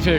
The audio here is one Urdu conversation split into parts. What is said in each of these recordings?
FA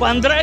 15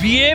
BA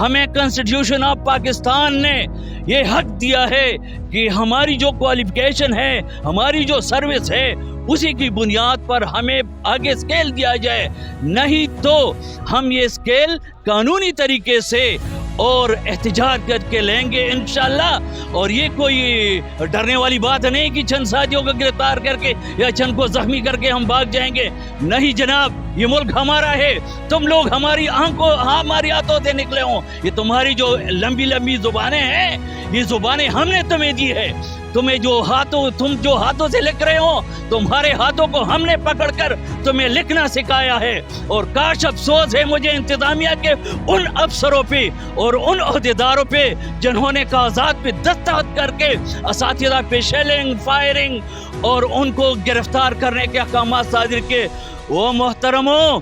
ہمیں کانسٹیٹیوشن آف پاکستان نے یہ حق دیا ہے کہ ہماری جو کوالیفیکیشن ہے، ہماری جو سروس ہے، اسی کی بنیاد پر ہمیں آگے اسکیل دیا جائے، نہیں تو ہم یہ اسکیل قانونی طریقے سے اور احتجاج کر کے لیں گے انشاءاللہ۔ اور یہ کوئی ڈرنے والی بات نہیں کہ چند ساتھیوں کو گرفتار کر کے یا چند کو زخمی کر کے ہم بھاگ جائیں گے، نہیں جناب، یہ ملک ہمارا ہے، تم لوگ ہماری ہماری ہاتھوں سے نکلے ہوں، یہ تمہاری جو لمبی لمبی زبانیں ہیں، یہ زبانیں ہم نے تمہیں دی ہے، تم جو ہاتھوں سے لکھ رہے ہو، تمہارے ہاتھوں کو ہم نے پکڑ کر تمہیں لکھنا سکھایا ہے۔ اور کاش افسوس ہے مجھے انتظامیہ کے ان افسروں پہ اور ان عہدیداروں پہ جنہوں نے کاغذات پہ دستخط کر کے اساتذہ پہ شیلنگ، فائرنگ اور ان کو گرفتار کرنے کے احکامات صادر کیے۔ وہ محترموں،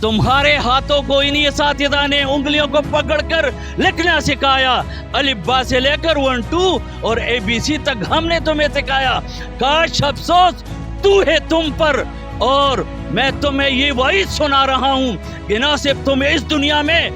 تمہارے ہاتھوں کو انہی اساتذہ نے انگلیوں کو پکڑ کر لکھنا سکھایا، الف با سے لے کر 1 2 اور ABC تک ہم نے تمہیں سکھایا۔ کاش افسوس تو ہے تم پر، اور میں تمہیں یہ وعید سنا رہا ہوں کہ نہ صرف تمہیں اس دنیا میں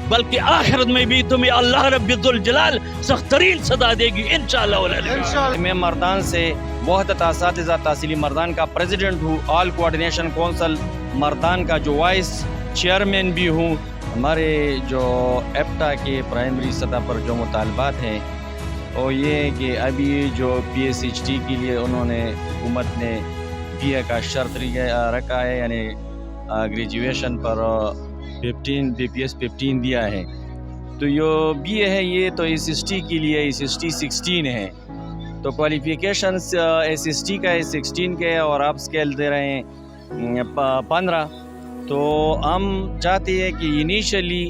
بلکہ آخرت میں بھی تمہیں اللہ رب الجلال سخت ترین سزا دے گی انشاءاللہ۔ میں مردان سے وحدت اساتذہ تحصیلی مردان کا پریزیڈنٹ ہوں، آل کوارڈینیشن کونسل مردان کا جو وائس چیئرمین بھی ہوں۔ ہمارے جو ایپٹا کے پرائمری سطح پر جو مطالبات ہیں وہ یہ ہے کہ ابھی جو PSHT کے لیے انہوں نے حکومت نے BA کا شرط رکھا ہے، یعنی گریجویشن پر 15 BPS 15 دیا ہے، تو یہ BA ہے، یہ تو SST کے لیے SST 16 ہے، تو کوالیفیکیشنز SST کا ہے 16 کے، اور آپ اسکیل دے رہے ہیں 15۔ تو ہم چاہتے ہیں کہ انیشلی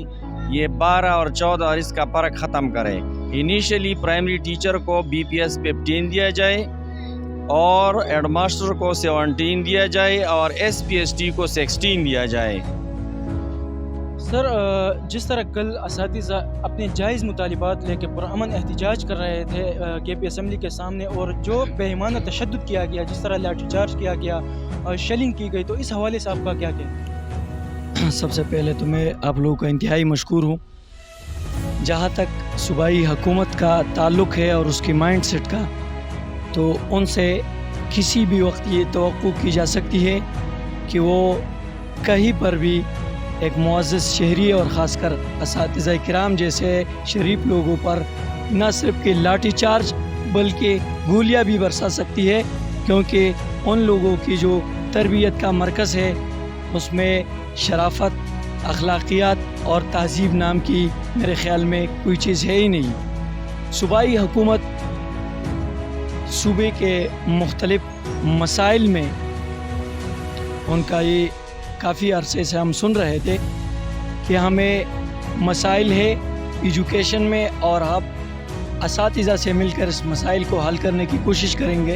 یہ 12 اور 14 اور اس کا فرق ختم کریں۔ انیشلی پرائمری ٹیچر کو BPS 15 دیا جائے اور ہیڈ ماسٹر کو 17 دیا جائے اور SPST کو 16 دیا جائے۔ سر، جس طرح کل اساتذہ اپنے جائز مطالبات لے کے پرامن احتجاج کر رہے تھے KP اسمبلی کے سامنے، اور جو بے ایمانہ تشدد کیا گیا، جس طرح لاٹھی چارج کیا گیا، شیلنگ کی گئی، تو اس حوالے سے آپ کا کیا کہنا؟ سب سے پہلے تو میں آپ لوگوں کا انتہائی مشکور ہوں۔ جہاں تک صوبائی حکومت کا تعلق ہے اور اس کی مائنڈ سیٹ کا، تو ان سے کسی بھی وقت یہ توقع کی جا سکتی ہے کہ وہ کہیں پر بھی ایک معزز شہری اور خاص کر اساتذہ کرام جیسے شریف لوگوں پر نہ صرف کہ لاٹھی چارج بلکہ گولیاں بھی برسا سکتی ہے، کیونکہ ان لوگوں کی جو تربیت کا مرکز ہے اس میں شرافت، اخلاقیات اور تہذیب نام کی میرے خیال میں کوئی چیز ہے ہی نہیں۔ صوبائی حکومت صوبے کے مختلف مسائل میں ان کا یہ کافی عرصے سے ہم سن رہے تھے کہ ہمیں مسائل ہے ایجوکیشن میں، اور آپ اساتذہ سے مل کر اس مسائل کو حل کرنے کی کوشش کریں گے۔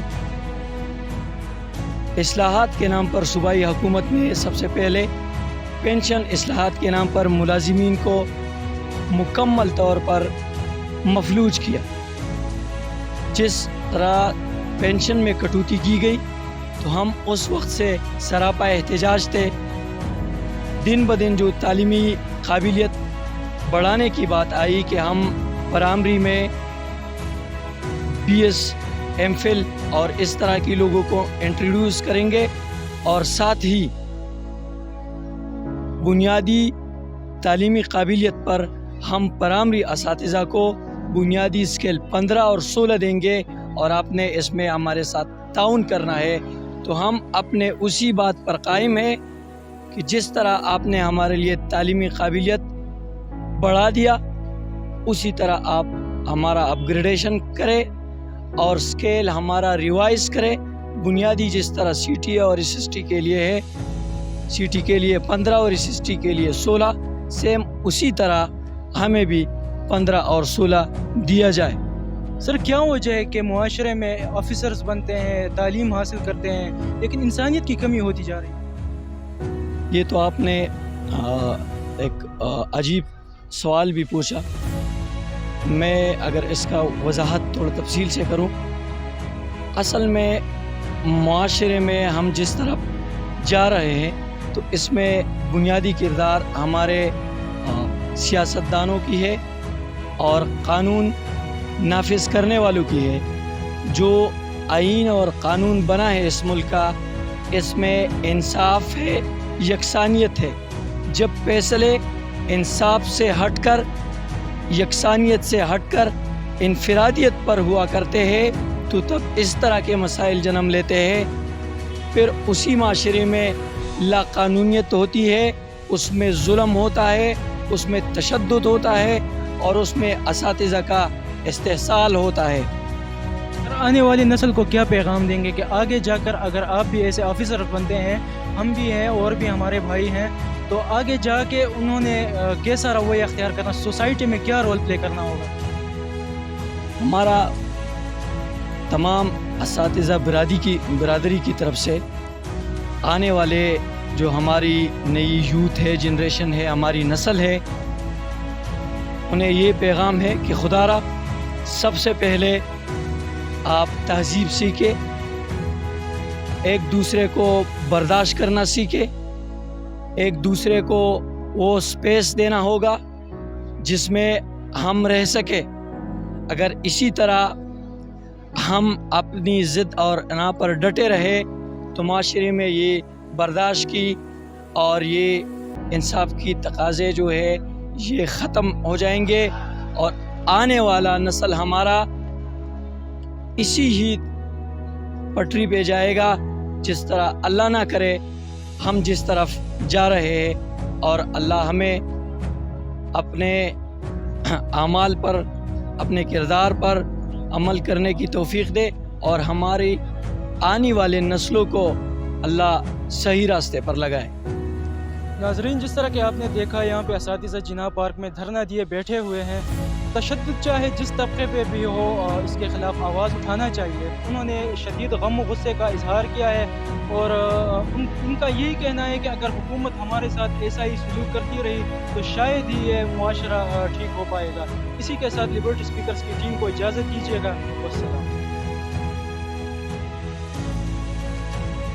اصلاحات کے نام پر صوبائی حکومت نے سب سے پہلے پینشن اصلاحات کے نام پر ملازمین کو مکمل طور پر مفلوج کیا۔ جس طرح پینشن میں کٹوتی کی گئی تو ہم اس وقت سے سراپا احتجاج تھے۔ دن بدن جو تعلیمی قابلیت بڑھانے کی بات آئی کہ ہم پرائمری میں BS MPhil اور اس طرح کی لوگوں کو انٹروڈیوس کریں گے، اور ساتھ ہی بنیادی تعلیمی قابلیت پر ہم پرائمری اساتذہ کو بنیادی اسکیل 15 اور 16 دیں گے، اور آپ نے اس میں ہمارے ساتھ تعاون کرنا ہے۔ تو ہم اپنے اسی بات پر قائم ہیں کہ جس طرح آپ نے ہمارے لیے تعلیمی قابلیت بڑھا دیا، اسی طرح آپ ہمارا اپ گریڈیشن کرے اور اسکیل ہمارا ریوائز کرے۔ بنیادی جس طرح CT اور SST کے لیے ہے، CT کے لیے 15 اور SST کے لیے 16، سیم اسی طرح ہمیں بھی 15 اور 16 دیا جائے۔ سر، کیا وجہ ہے کہ معاشرے میں آفیسرز بنتے ہیں، تعلیم حاصل کرتے ہیں، لیکن انسانیت کی کمی ہوتی جا رہی ہے؟ یہ تو آپ نے ایک عجیب سوال بھی پوچھا۔ میں اگر اس کا وضاحت تھوڑا تفصیل سے کروں، اصل میں معاشرے میں ہم جس طرف جا رہے ہیں تو اس میں بنیادی کردار ہمارے سیاستدانوں کی ہے، اور قانون نافذ کرنے والوں کی ہے. جو آئین اور قانون بنا ہے اس ملک کا، اس میں انصاف ہے، یکسانیت ہے. جب فیصلے انصاف سے ہٹ کر، یکسانیت سے ہٹ کر انفرادیت پر ہوا کرتے ہیں تو تب اس طرح کے مسائل جنم لیتے ہیں. پھر اسی معاشرے میں لا قانونیت ہوتی ہے، اس میں ظلم ہوتا ہے، اس میں تشدد ہوتا ہے اور اس میں اساتذہ کا استحصال ہوتا ہے. آنے والی نسل کو کیا پیغام دیں گے کہ آگے جا کر اگر آپ بھی ایسے آفیسر بنتے ہیں، ہم بھی ہیں اور بھی ہمارے بھائی ہیں، تو آگے جا کے انہوں نے کیسا رویہ اختیار کرنا، سوسائٹی میں کیا رول پلے کرنا ہوگا؟ ہمارا تمام اساتذہ برادری کی طرف سے آنے والے جو ہماری نئی یوتھ ہے، جنریشن ہے، ہماری نسل ہے، انہیں یہ پیغام ہے کہ خدا را سب سے پہلے آپ تہذیب سیکھیں، ایک دوسرے کو برداشت کرنا سیکھیں، ایک دوسرے کو وہ سپیس دینا ہوگا جس میں ہم رہ سکے. اگر اسی طرح ہم اپنی ضد اور انا پر ڈٹے رہے تو معاشرے میں یہ برداشت کی اور یہ انصاف کی تقاضے جو ہے یہ ختم ہو جائیں گے اور آنے والا نسل ہمارا اسی ہی پٹری پہ جائے گا جس طرح اللہ نہ کرے ہم جس طرف جا رہے ہیں. اور اللہ ہمیں اپنے اعمال پر، اپنے کردار پر عمل کرنے کی توفیق دے اور ہماری آنے والے نسلوں کو اللہ صحیح راستے پر لگائے. ناظرین، جس طرح کہ آپ نے دیکھا یہاں پہ اساتذہ جناح پارک میں دھرنا دیے بیٹھے ہوئے ہیں. تشدد چاہے جس طبقے پہ بھی ہو اس کے خلاف آواز اٹھانا چاہیے. انہوں نے شدید غم و غصے کا اظہار کیا ہے اور ان کا یہی کہنا ہے کہ اگر حکومت ہمارے ساتھ ایسا ہی سلوک کرتی رہی تو شاید ہی یہ معاشرہ ٹھیک ہو پائے گا. اسی کے ساتھ لبرٹی اسپیکرز کی ٹیم کو اجازت دیجیے گا. والسلام.